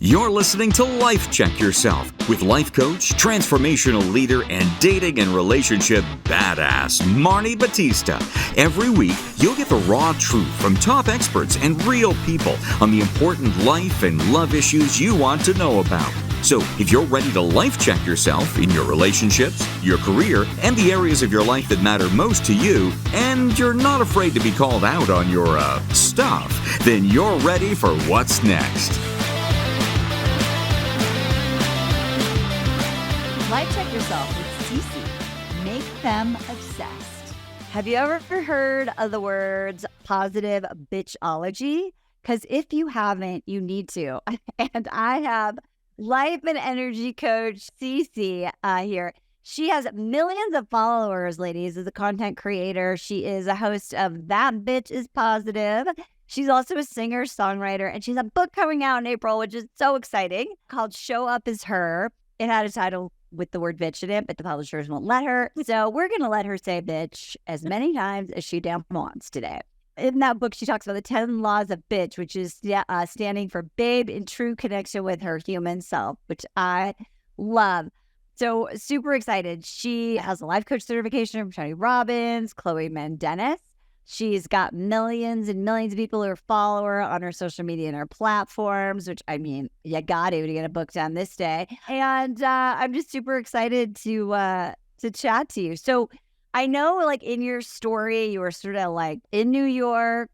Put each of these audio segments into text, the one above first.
You're listening to Life Check Yourself with life coach, transformational leader, and dating and relationship badass, Marni Batista. Every week, you'll get the raw truth from top experts and real people on the important life and love issues you want to know about. So, if you're ready to life check yourself in your relationships, your career, and the areas of your life that matter most to you, and you're not afraid to be called out on your, stuff, then you're ready for what's next. Life Check Yourself with Ciicii. Make them obsessed. Have you ever heard of the words positive bitchology? Because if you haven't, you need to. And I have life and energy coach Ciicii here. She has millions of followers, ladies, as a content creator. She is a host of That Bitch is Positive. She's also a singer-songwriter, and she's a book coming out in April, which is so exciting, called Show Up As Her. It had a title with the word bitch in it, but the publishers won't let her. So we're going to let her say bitch as many times as she damn wants today. In that book, she talks about the 10 laws of bitch, which is standing for babe in true connection with her human self, which I love. So super excited. She has a life coach certification from Tony Robbins, Chloe Mendennis. She's got millions and millions of people who follow her on her social media and her platforms, which, I mean, you got to get a book done this day. And I'm just super excited to chat to you. So I know, like, in your story, you were sort of like in New York,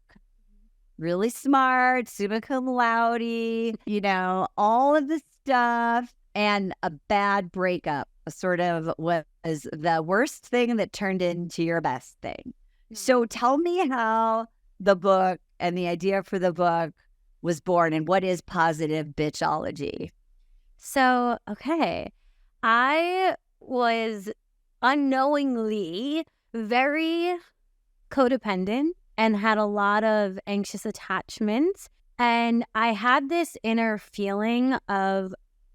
really smart, summa cum laude, you know, all of the stuff, and a bad breakup sort of was the worst thing that turned into your best thing. So tell me how the book and the idea for the book was born, and what is positive bitchology? So, okay, I was unknowingly very codependent and had a lot of anxious attachments. And I had this inner feeling of,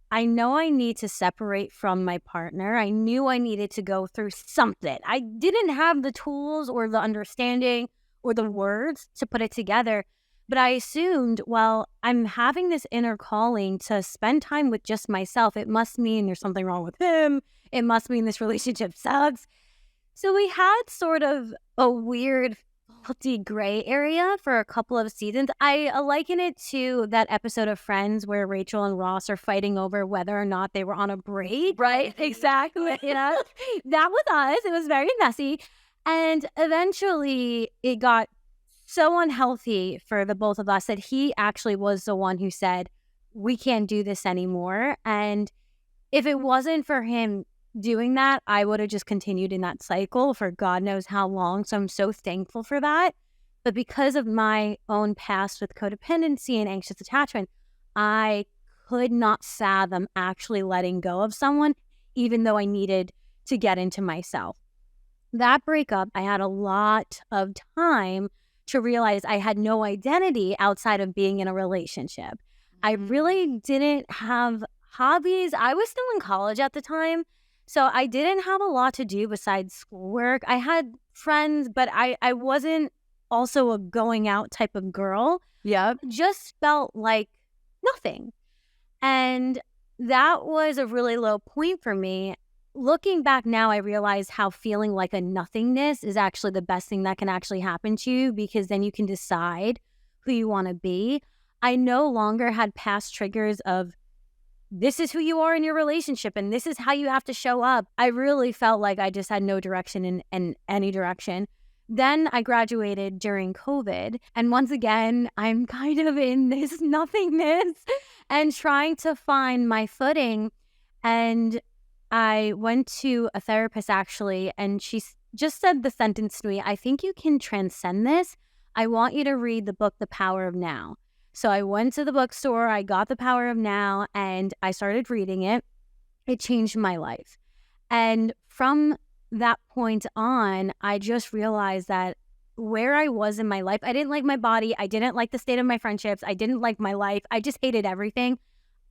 I know I need to separate from my partner. I knew I needed to go through something. I didn't have the tools or the understanding or the words to put it together, but I assumed, well, I'm having this inner calling to spend time with just myself. It must mean there's something wrong with him. It must mean this relationship sucks. So we had sort of a weird faulty gray area for a couple of seasons. I liken it to that episode of Friends where Rachel and Ross are fighting over whether or not they were on a break. Right, exactly. You know, that was us. It was very messy. And eventually it got so unhealthy for the both of us that he actually was the one who said, we can't do this anymore. And if it wasn't for him doing that, I would have just continued in that cycle for God knows how long. So I'm so thankful for that. But because of my own past with codependency and anxious attachment, I could not fathom actually letting go of someone, even though I needed to get into myself. That breakup, I had a lot of time to realize I had no identity outside of being in a relationship. I really didn't have hobbies. I was still in college at the time. So I didn't have a lot to do besides schoolwork. I had friends, but I wasn't also a going out type of girl. Yep. Just felt like nothing. And that was a really low point for me. Looking back now, I realize how feeling like a nothingness is actually the best thing that can actually happen to you, because then you can decide who you want to be. I no longer had past triggers of, this is who you are in your relationship and this is how you have to show up. I really felt like I just had no direction in any direction. Then I graduated during COVID. And once again, I'm kind of in this nothingness and trying to find my footing. And I went to a therapist actually, and she just said the sentence to me, I think you can transcend this. I want you to read the book, The Power of Now. So I went to the bookstore, I got The Power of Now, and I started reading it. It changed my life. And from that point on, I just realized that where I was in my life, I didn't like my body. I didn't like the state of my friendships. I didn't like my life. I just hated everything.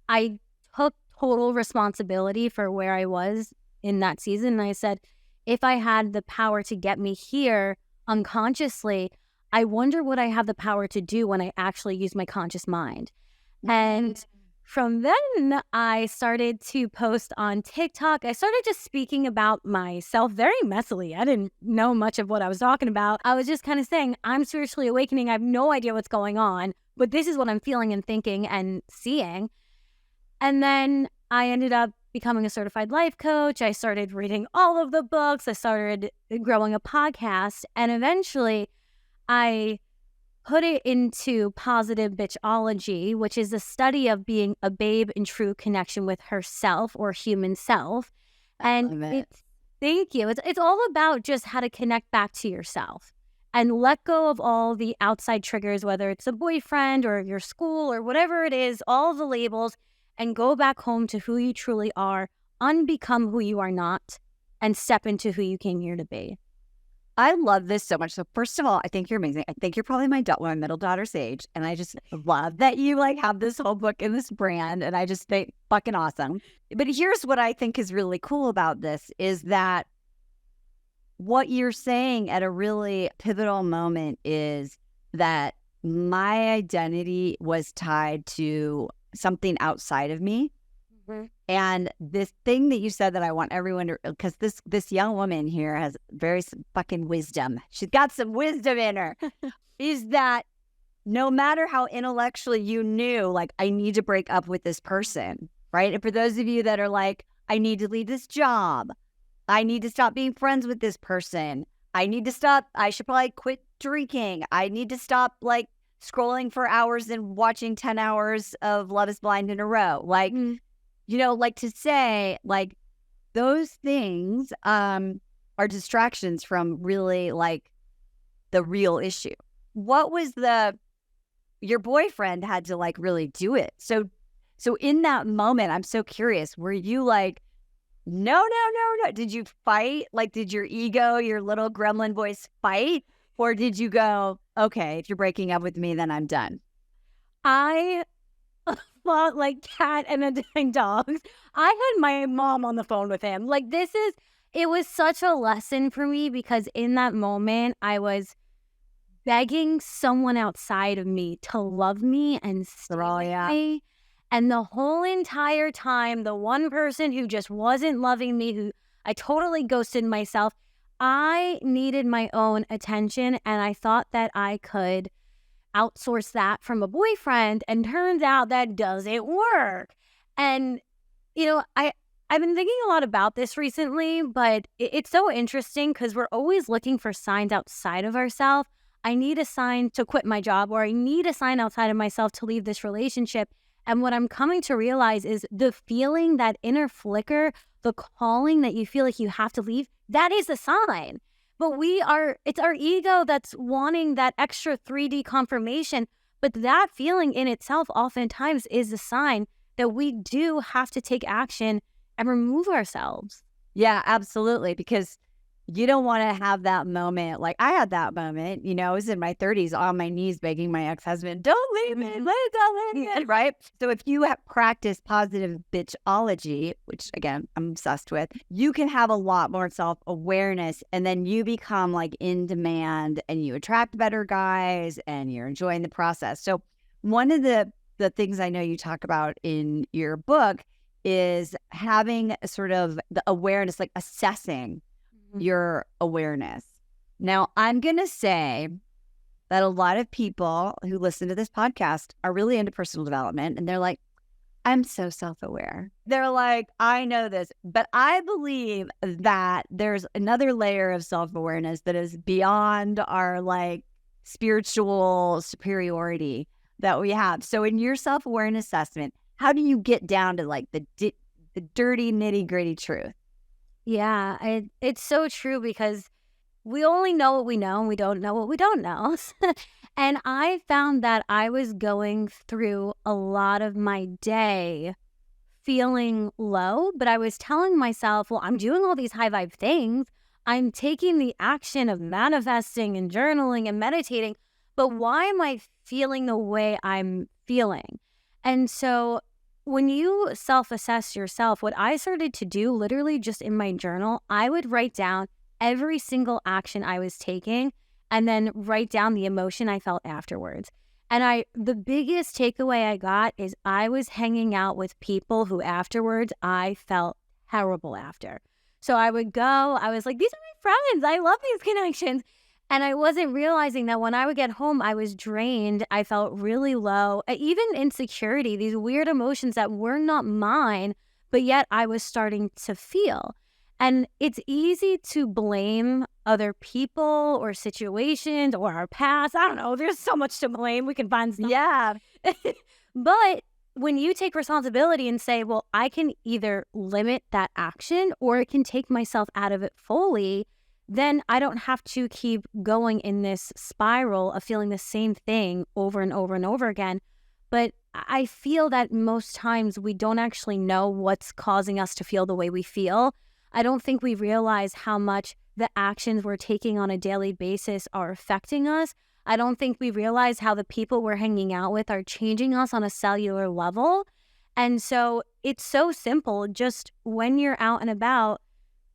I took total responsibility for where I was in that season. And I said, if I had the power to get me here unconsciously, I wonder what I have the power to do when I actually use my conscious mind. And from then, I started to post on TikTok. I started just speaking about myself very messily. I didn't know much of what I was talking about. I was just kind of saying, I'm spiritually awakening. I have no idea what's going on, but this is what I'm feeling and thinking and seeing. And then I ended up becoming a certified life coach. I started reading all of the books. I started growing a podcast. And eventually, I put it into positive bitchology, which is the study of being a babe in true connection with herself or human self. And thank you. It's all about just how to connect back to yourself and let go of all the outside triggers, whether it's a boyfriend or your school or whatever it is, all the labels, and go back home to who you truly are, unbecome who you are not, and step into who you came here to be. I love this so much. So first of all, I think you're amazing. I think you're probably my middle daughter's age. And I just love that you like have this whole book and this brand. And I just think fucking awesome. But here's what I think is really cool about this is that what you're saying at a really pivotal moment is that my identity was tied to something outside of me. Mm-hmm. And this thing that you said that I want everyone to, because this young woman here has very fucking wisdom. She's got some wisdom in her. Is that no matter how intellectually you knew, like, I need to break up with this person, right? And for those of you that are like, I need to leave this job. I need to stop being friends with this person. I should probably quit drinking. I need to stop like scrolling for hours and watching 10 hours of Love is Blind in a row. Like, you know, like to say, like, those things are distractions from really, like, the real issue. What was your boyfriend had to, like, really do it. So in that moment, I'm so curious, were you like, no. Did you fight? Like, did your ego, your little gremlin voice fight? Or did you go, okay, if you're breaking up with me, then I'm done? I fought like cat and a dying dog. I had my mom on the phone with him. Like, it was such a lesson for me because in that moment, I was begging someone outside of me to love me and stay with me. And the whole entire time, the one person who just wasn't loving me, who I totally ghosted myself, I needed my own attention. And I thought that I could outsource that from a boyfriend, and turns out that doesn't work. And, you know, I've been thinking a lot about this recently, but it's so interesting because we're always looking for signs outside of ourselves. I need a sign to quit my job, or I need a sign outside of myself to leave this relationship. And what I'm coming to realize is the feeling, that inner flicker, the calling that you feel like you have to leave, that is a sign. But it's our ego that's wanting that extra 3D confirmation. But that feeling in itself oftentimes is a sign that we do have to take action and remove ourselves. Yeah, absolutely. Because you don't want to have that moment. Like, I had that moment, you know, I was in my 30s on my knees begging my ex-husband, don't leave me, don't leave me, right? So if you have practiced positive bitchology, which again, I'm obsessed with, you can have a lot more self-awareness, and then you become like in demand and you attract better guys and you're enjoying the process. So one of the things I know you talk about in your book is having sort of the awareness, like assessing your awareness. Now, I'm going to say that a lot of people who listen to this podcast are really into personal development, and they're like, I'm so self-aware. They're like, I know this, but I believe that there's another layer of self-awareness that is beyond our like spiritual superiority that we have. So in your self-awareness assessment, how do you get down to like the dirty, nitty-gritty truth? Yeah, it's so true because we only know what we know and we don't know what we don't know. And I found that I was going through a lot of my day feeling low, but I was telling myself, well, I'm doing all these high vibe things. I'm taking the action of manifesting and journaling and meditating, but why am I feeling the way I'm feeling? And so when you self-assess yourself, what I started to do literally just in my journal, I would write down every single action I was taking and then write down the emotion I felt afterwards. And the biggest takeaway I got is I was hanging out with people who afterwards I felt terrible after. So I would go, I was like, these are my friends. I love these connections. And I wasn't realizing that when I would get home, I was drained. I felt really low, even insecurity, these weird emotions that were not mine, but yet I was starting to feel. And it's easy to blame other people or situations or our past. I don't know. There's so much to blame. We can find stuff. Yeah. But when you take responsibility and say, well, I can either limit that action or I can take myself out of it fully, then I don't have to keep going in this spiral of feeling the same thing over and over and over again. But I feel that most times we don't actually know what's causing us to feel the way we feel. I don't think we realize how much the actions we're taking on a daily basis are affecting us. I don't think we realize how the people we're hanging out with are changing us on a cellular level. And so it's so simple. Just when you're out and about,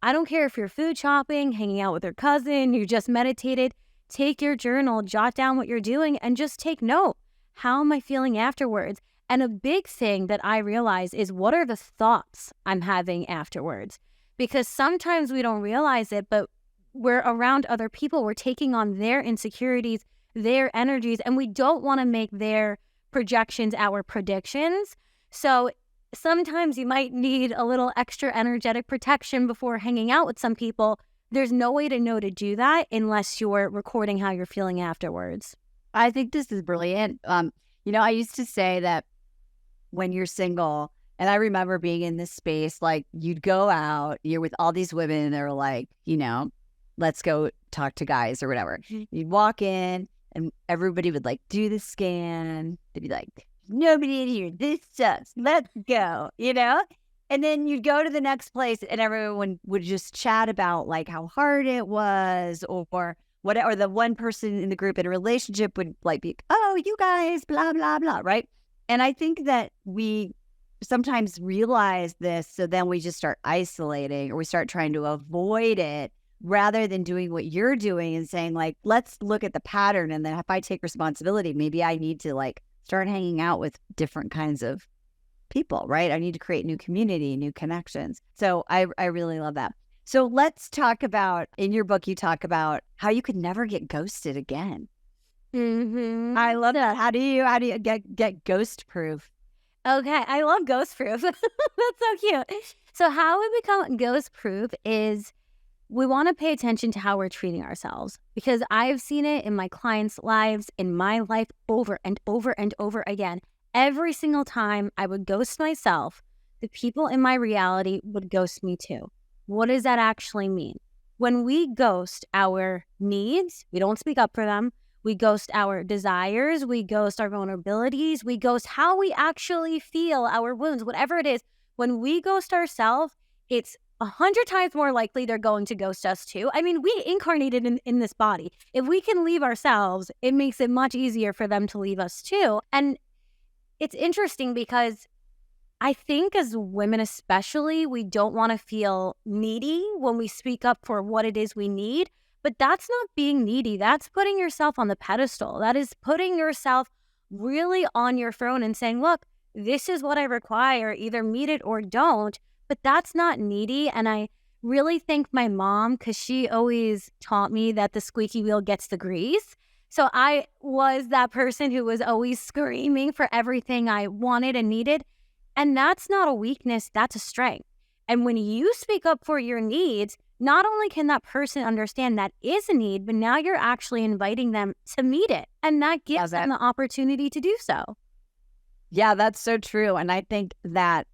I don't care if you're food shopping, hanging out with your cousin, you just meditated, take your journal, jot down what you're doing, and just take note. How am I feeling afterwards? And a big thing that I realize is, what are the thoughts I'm having afterwards? Because sometimes we don't realize it, but we're around other people. We're taking on their insecurities, their energies, and we don't want to make their projections our predictions. So sometimes you might need a little extra energetic protection before hanging out with some people. There's no way to know to do that unless you're recording how you're feeling afterwards. I think this is brilliant. I used to say that when you're single, and I remember being in this space, like you'd go out, you're with all these women, and they're like, let's go talk to guys or whatever. You'd walk in and everybody would like do the scan. They'd be like, nobody in here, this sucks, let's go, And then you'd go to the next place and everyone would just chat about like how hard it was or whatever. Or the one person in the group in a relationship would like be, oh, you guys, blah, blah, blah, right? And I think that we sometimes realize this, so then we just start isolating or we start trying to avoid it rather than doing what you're doing and saying like, let's look at the pattern. And then if I take responsibility, maybe I need to like start hanging out with different kinds of people, right? I need to create new community, new connections. So I really love that. So let's talk about, in your book, you talk about how you could never get ghosted again. Mm-hmm. I love that. How do you get ghost proof? Okay, I love ghost proof. That's so cute. So how we become ghost proof is we want to pay attention to how we're treating ourselves, because I've seen it in my clients' lives, in my life, over and over and over again. Every single time I would ghost myself, the people in my reality would ghost me too. What does that actually mean? When we ghost our needs, we don't speak up for them. We ghost our desires, we ghost our vulnerabilities, we ghost how we actually feel, our wounds, whatever it is. When we ghost ourselves, it's 100 times more likely they're going to ghost us too. I mean, we incarnated in this body. If we can leave ourselves, it makes it much easier for them to leave us too. And it's interesting because I think as women especially, we don't want to feel needy when we speak up for what it is we need. But that's not being needy. That's putting yourself on the pedestal. That is putting yourself really on your throne and saying, look, this is what I require. Either meet it or don't. But that's not needy. And I really thank my mom, because she always taught me that the squeaky wheel gets the grease. So I was that person who was always screaming for everything I wanted and needed. And that's not a weakness. That's a strength. And when you speak up for your needs, not only can that person understand that is a need, but now you're actually inviting them to meet it. And that gives them the opportunity to do so. Yeah, that's so true. And I think that,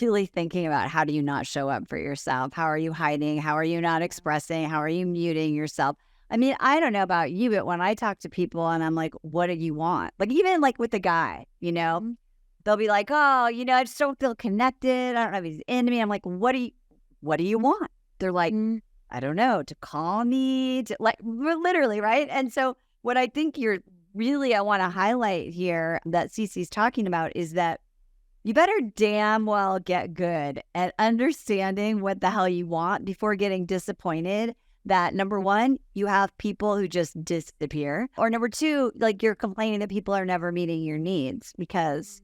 really thinking about how do you not show up for yourself? How are you hiding? How are you not expressing? How are you muting yourself? I mean, I don't know about you, but when I talk to people and I'm like, what do you want? Like, even like with the guy, they'll be like, oh, I just don't feel connected. I don't know if he's into me. I'm like, what do you want? They're like, I don't know, to call me, to like literally, right? And so what I think I want to highlight here that Ciicii's talking about is that you better damn well get good at understanding what the hell you want before getting disappointed that number one, you have people who just disappear, or number two, like you're complaining that people are never meeting your needs, because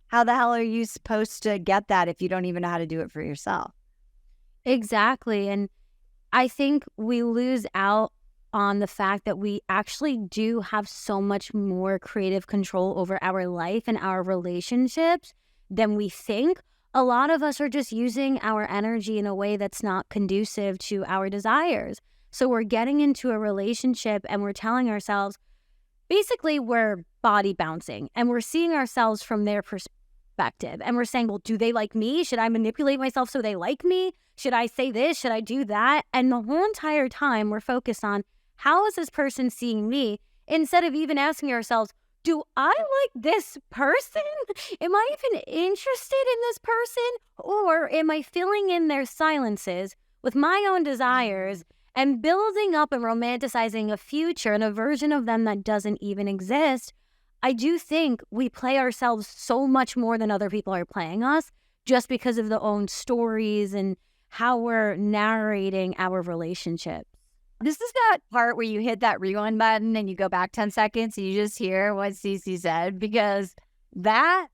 how the hell are you supposed to get that if you don't even know how to do it for yourself? Exactly. And I think we lose out on the fact that we actually do have so much more creative control over our life and our relationships than we think. A lot of us are just using our energy in a way that's not conducive to our desires. So we're getting into a relationship and we're telling ourselves, basically, we're body bouncing and we're seeing ourselves from their perspective. And we're saying, well, do they like me? Should I manipulate myself so they like me? Should I say this? Should I do that? And the whole entire time we're focused on, how is this person seeing me? Instead of even asking ourselves, do I like this person? Am I even interested in this person? Or am I filling in their silences with my own desires and building up and romanticizing a future and a version of them that doesn't even exist? I do think we play ourselves so much more than other people are playing us, just because of the own stories and how we're narrating our relationships. This is that part where you hit that rewind button and you go back 10 seconds and you just hear what Ciicii said, because that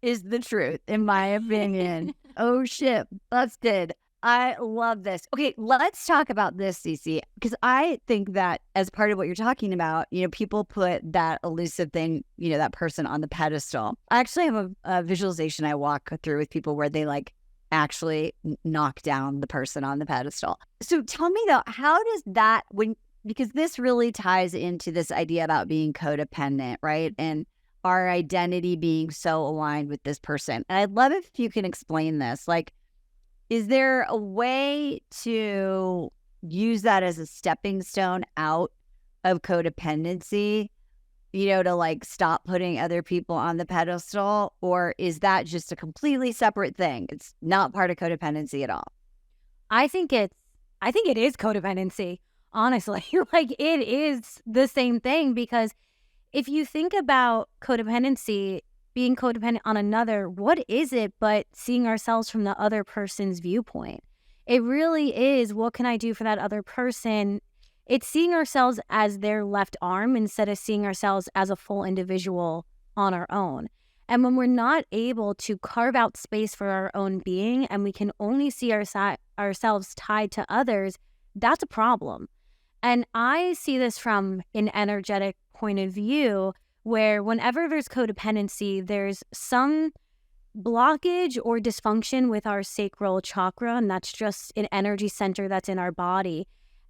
is the truth, in my opinion. Oh, shit. Busted. I love this. Okay, let's talk about this, Ciicii, because I think that as part of what you're talking about, people put that elusive thing, that person on the pedestal. I actually have a visualization I walk through with people where they actually knock down the person on the pedestal. So tell me though, how does that, because this really ties into this idea about being codependent, right? And our identity being so aligned with this person. And I'd love if you can explain this. Is there a way to use that as a stepping stone out of codependency, to stop putting other people on the pedestal? Or is that just a completely separate thing? It's not part of codependency at all. I think it is codependency, honestly. It is the same thing, because if you think about codependency, being codependent on another, what is it but seeing ourselves from the other person's viewpoint? It really is, what can I do for that other person? It's seeing ourselves as their left arm instead of seeing ourselves as a full individual on our own. And when we're not able to carve out space for our own being and we can only see ourselves tied to others, that's a problem. And I see this from an energetic point of view, where whenever there's codependency, there's some blockage or dysfunction with our sacral chakra, and that's just an energy center that's in our body.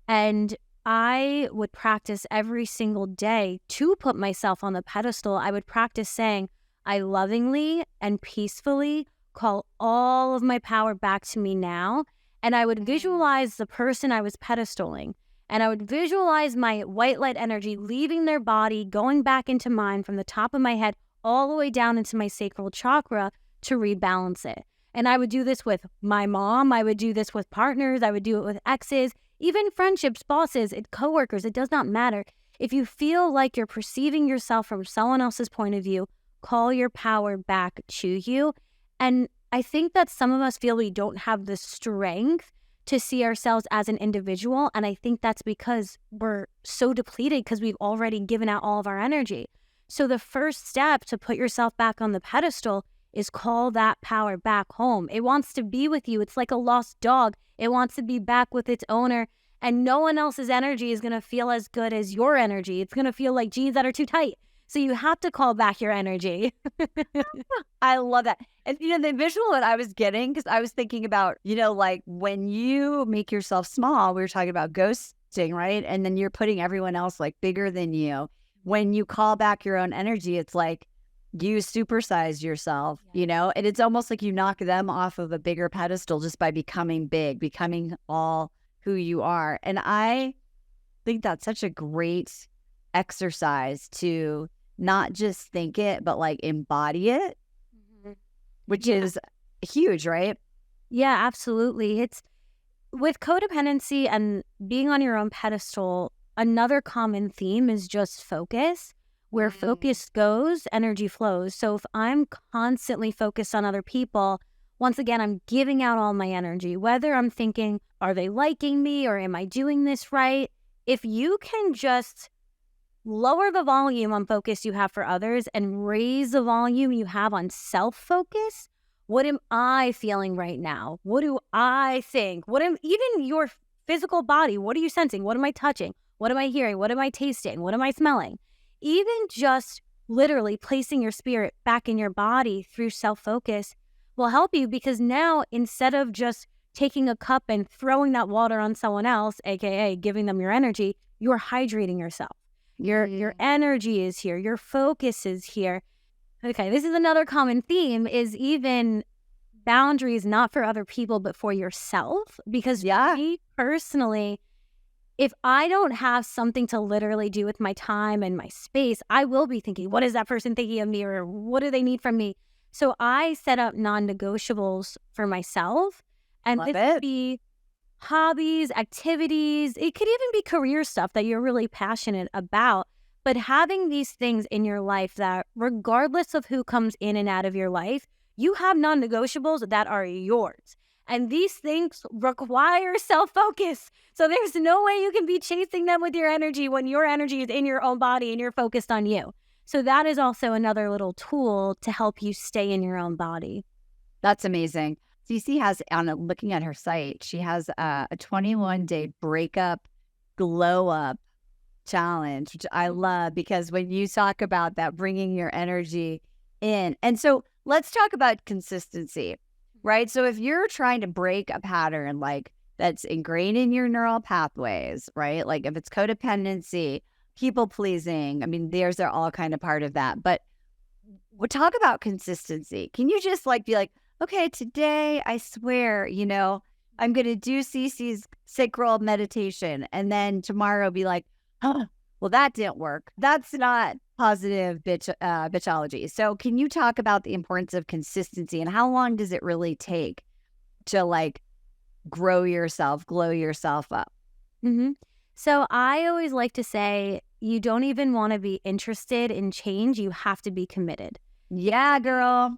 And I would practice every single day to put myself on the pedestal. I would practice saying, I lovingly and peacefully call all of my power back to me now. And I would visualize the person I was pedestaling. And I would visualize my white light energy leaving their body, going back into mine from the top of my head all the way down into my sacral chakra to rebalance it. And I would do this with my mom. I would do this with partners. I would do it with exes, even friendships, bosses, coworkers. It does not matter. If you feel like you're perceiving yourself from someone else's point of view, call your power back to you. And I think that some of us feel we don't have the strength to see ourselves as an individual. And I think that's because we're so depleted because we've already given out all of our energy. So the first step to put yourself back on the pedestal is call that power back home. It wants to be with you. It's like a lost dog. It wants to be back with its owner, and no one else's energy is going to feel as good as your energy. It's going to feel like jeans that are too tight. So you have to call back your energy. I love that. And, the visual that I was getting, because I was thinking about, when you make yourself small, we were talking about ghosting, right? And then you're putting everyone else bigger than you. When you call back your own energy, it's like you supersize yourself, and it's almost like you knock them off of a bigger pedestal just by becoming big, becoming all who you are. And I think that's such a great exercise to not just think it, but embody it, which is huge, right? Yeah, absolutely. It's with codependency and being on your own pedestal, another common theme is just focus. Where focus goes, energy flows. So if I'm constantly focused on other people, once again, I'm giving out all my energy, whether I'm thinking, are they liking me or am I doing this right? If you can just lower the volume on focus you have for others and raise the volume you have on self-focus, what am I feeling right now? What do I think? Even your physical body, what are you sensing? What am I touching? What am I hearing? What am I tasting? What am I smelling? Even just literally placing your spirit back in your body through self-focus will help you, because now instead of just taking a cup and throwing that water on someone else, aka giving them your energy, you're hydrating yourself. Your energy is here. Your focus is here. Okay, this is another common theme, is even boundaries not for other people, but for yourself. Because for me personally, if I don't have something to literally do with my time and my space, I will be thinking, what is that person thinking of me, or what do they need from me? So I set up non-negotiables for myself. And this could be hobbies, activities. It could even be career stuff that you're really passionate about. But having these things in your life that, regardless of who comes in and out of your life, you have non-negotiables that are yours. And these things require self-focus. So there's no way you can be chasing them with your energy when your energy is in your own body and you're focused on you. So that is also another little tool to help you stay in your own body. That's amazing. Ciicii has, looking at her site, she has a 21-day breakup glow up challenge, which I love, because when you talk about that, bringing your energy in. And so let's talk about consistency, right? So if you're trying to break a pattern like that's ingrained in your neural pathways, right? Like if it's codependency, people pleasing, I mean, they're all kind of part of that. But we'll talk about consistency. Can you just be like, okay, today I swear, I'm going to do Ciicii's sacral meditation. And then tomorrow be like, oh, well, that didn't work. That's not positive bitchology. So can you talk about the importance of consistency, and how long does it really take to glow yourself up? Mm-hmm. So I always like to say, you don't even want to be interested in change. You have to be committed. Yeah, girl.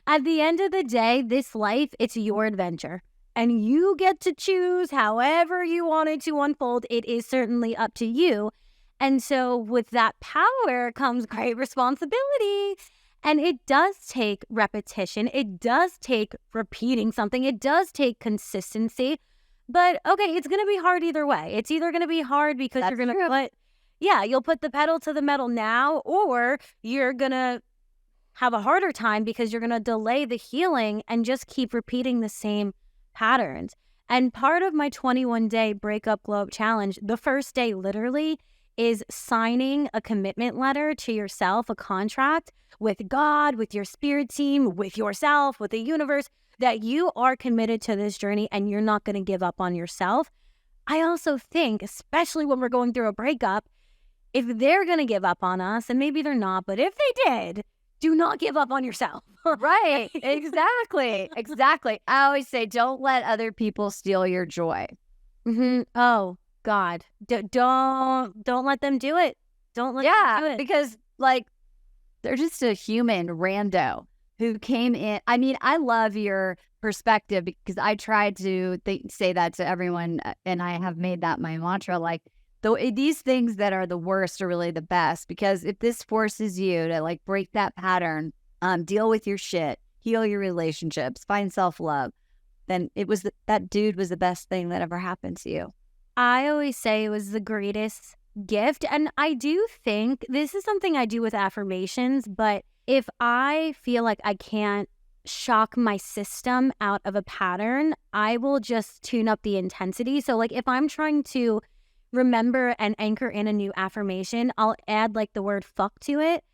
At the end of the day, this life, it's your adventure. And you get to choose however you want it to unfold. It is certainly up to you. And so with that power comes great responsibility. And it does take repetition. It does take repeating something. It does take consistency. But okay, it's going to be hard either way. It's either going to be hard because you're going to you'll put the pedal to the metal now, or you're going to have a harder time because you're going to delay the healing and just keep repeating the same patterns. And part of my 21-day breakup glow up challenge, the first day literally is signing a commitment letter to yourself, a contract with God, with your spirit team, with yourself, with the universe, that you are committed to this journey and you're not going to give up on yourself. I also think, especially when we're going through a breakup, if they're going to give up on us, and maybe they're not, but if they did, do not give up on yourself. Right. Exactly. I always say, don't let other people steal your joy. Mm-hmm. Oh, God. Don't let them do it. Don't let them do it. Because they're just a human rando who came in. I mean, I love your perspective, because I tried to say that to everyone, and I have made that my mantra. These things that are the worst are really the best, because if this forces you to break that pattern, deal with your shit, heal your relationships, find self-love, then that dude was the best thing that ever happened to you. I always say it was the greatest gift. And I do think this is something I do with affirmations, but if I feel like I can't shock my system out of a pattern, I will just tune up the intensity. So if I'm trying to remember and anchor in a new affirmation, I'll add the word fuck to it,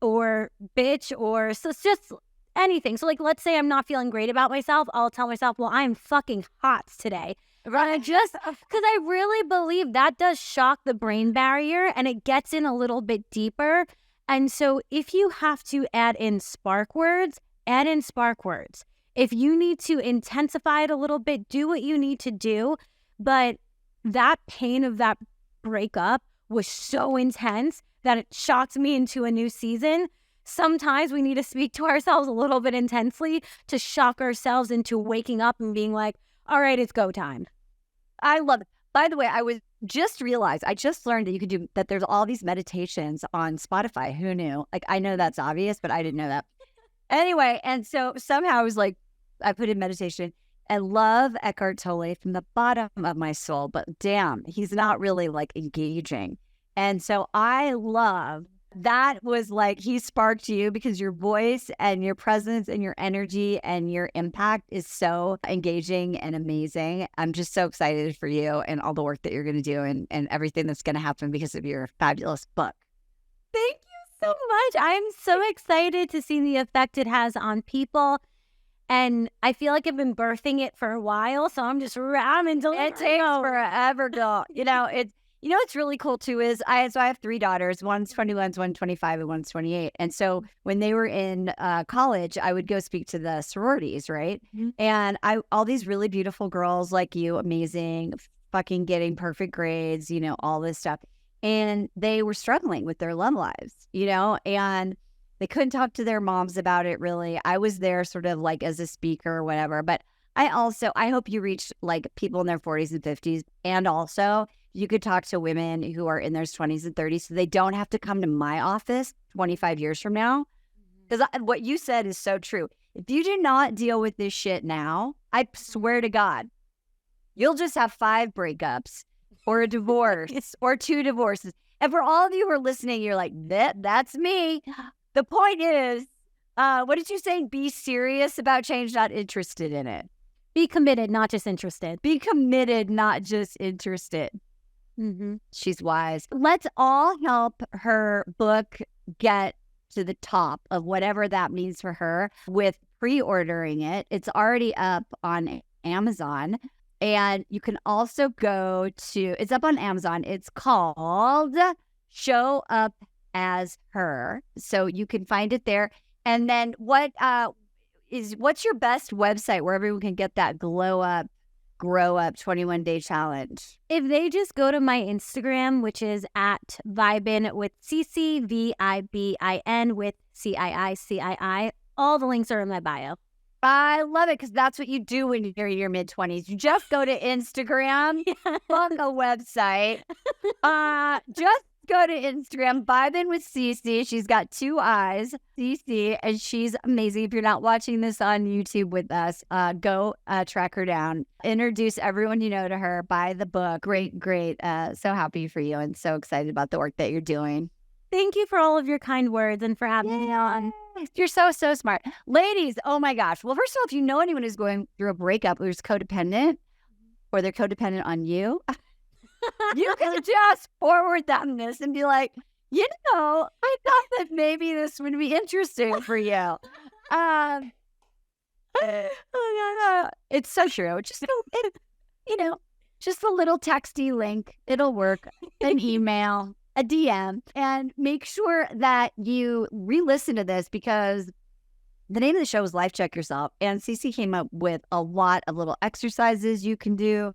or bitch, or so it's just anything. So let's say I'm not feeling great about myself, I'll tell myself, well, I'm fucking hot today. Right? Just because I really believe that does shock the brain barrier and it gets in a little bit deeper. And so if you have to add in spark words, add in spark words. If you need to intensify it a little bit, do what you need to do. But that pain of that breakup was so intense that it shocked me into a new season. sometimes we need to speak to ourselves a little bit intensely to shock ourselves into waking up and being like, all right, it's go time. I love it. By the way, I just learned that you could do that. There's all these meditations on Spotify. Who knew? Like, I know that's obvious, but I didn't know that. Anyway, and so somehow I was like, I put in meditation and love Eckhart Tolle from the bottom of my soul, but damn, he's not really like engaging. And so I love that was like, he sparked you because your voice and your presence and your energy and your impact is so engaging and amazing. I'm just so excited for you and all the work that you're going to do and everything that's going to happen because of your fabulous book. Thank you so much. I'm so excited to see the effect it has on people. And I feel like I've been birthing it for a while, so I'm just ramming to it takes forever, girl. What's really cool too is I have 3 daughters. One's 21, one's 25, and one's 28. And so when they were in college, I would go speak to the sororities, right? Mm-hmm. And all these really beautiful girls like you, amazing, fucking getting perfect grades, all this stuff. And they were struggling with their love lives, and they couldn't talk to their moms about it, really. I was there sort of like as a speaker or whatever. But I hope you reach like people in their 40s and 50s. And also you could talk to women who are in their 20s and 30s so they don't have to come to my office 25 years from now. Because what you said is so true. If you do not deal with this shit now, I swear to God, you'll just have 5 breakups or a divorce or 2 divorces. And for all of you who are listening, you're like, that's me. The point is, what did you say? Be serious about change, not interested in it. Be committed, not just interested. Be committed, not just interested. Mm-hmm. She's wise. Let's all help her book get to the top of whatever that means for her with pre-ordering it. It's already up on Amazon. And you can also it's up on Amazon. It's called Show Up as Her. So you can find it there. And then what's your best website where everyone can get that grow up 21-day challenge? If they just go to my Instagram, which is at Vibin with Ciicii, VIBIN with CIICII, all the links are in my bio. I love it because that's what you do when you're in your mid-20s. You just go to Instagram, book a website. Just go to Instagram, Vibin with Ciicii. She's got 2 eyes, Ciicii, and she's amazing. If you're not watching this on YouTube with us, go track her down. Introduce everyone you know to her. Buy the book. Great. So happy for you and so excited about the work that you're doing. Thank you for all of your kind words and for having me on. You're so smart. Ladies, oh my gosh. Well, first of all, if you know anyone who's going through a breakup who's codependent or they're codependent on you, you can just forward them this and be like, I thought that maybe this would be interesting for you. It's so true. Just a little texty link. It'll work. An email, a DM, and make sure that you re-listen to this because the name of the show is Life Check Yourself. And Ciicii came up with a lot of little exercises you can do,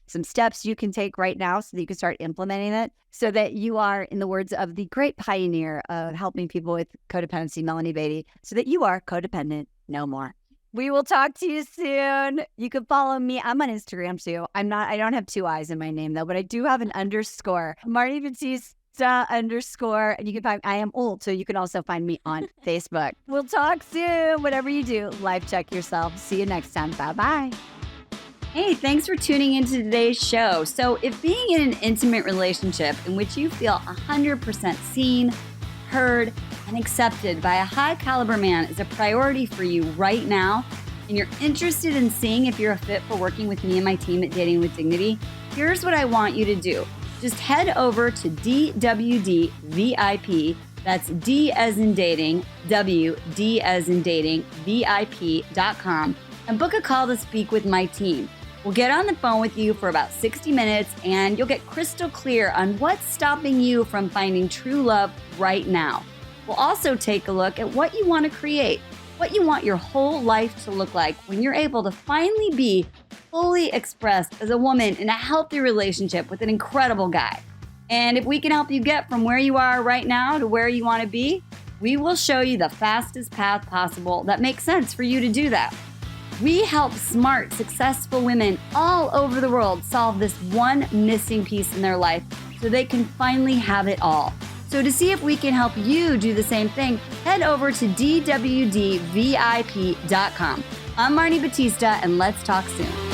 some steps you can take right now so that you can start implementing it so that you are, in the words of the great pioneer of helping people with codependency, Melanie Beatty, so that you are codependent no more. We will talk to you soon. You can follow me. I'm on Instagram too. I don't have 2 eyes in my name though, but I do have an underscore. Marni Ciicii _ and you can find I am old, so you can also find me on Facebook. We'll talk soon. Whatever you do, life check yourself. See you next time. Bye. Hey, thanks for tuning into today's show. So if being in an intimate relationship in which you feel 100% seen, heard, and accepted by a high caliber man is a priority for you right now, and you're interested in seeing if you're a fit for working with me and my team at Dating with Dignity, here's what I want you to do. Just head over to DWD VIP, that's D as in dating, W, D as in dating, VIP.com, and book a call to speak with my team. We'll get on the phone with you for about 60 minutes and you'll get crystal clear on what's stopping you from finding true love right now. We'll also take a look at what you want to create, what you want your whole life to look like when you're able to finally be fully expressed as a woman in a healthy relationship with an incredible guy. And if we can help you get from where you are right now to where you want to be, We will show you the fastest path possible that makes sense for you to do that. We help smart, successful women all over the world solve this one missing piece in their life so they can finally have it all. So to see if we can help you do the same thing, head over to dwdvip.com. I'm Marni Battista, and let's talk soon.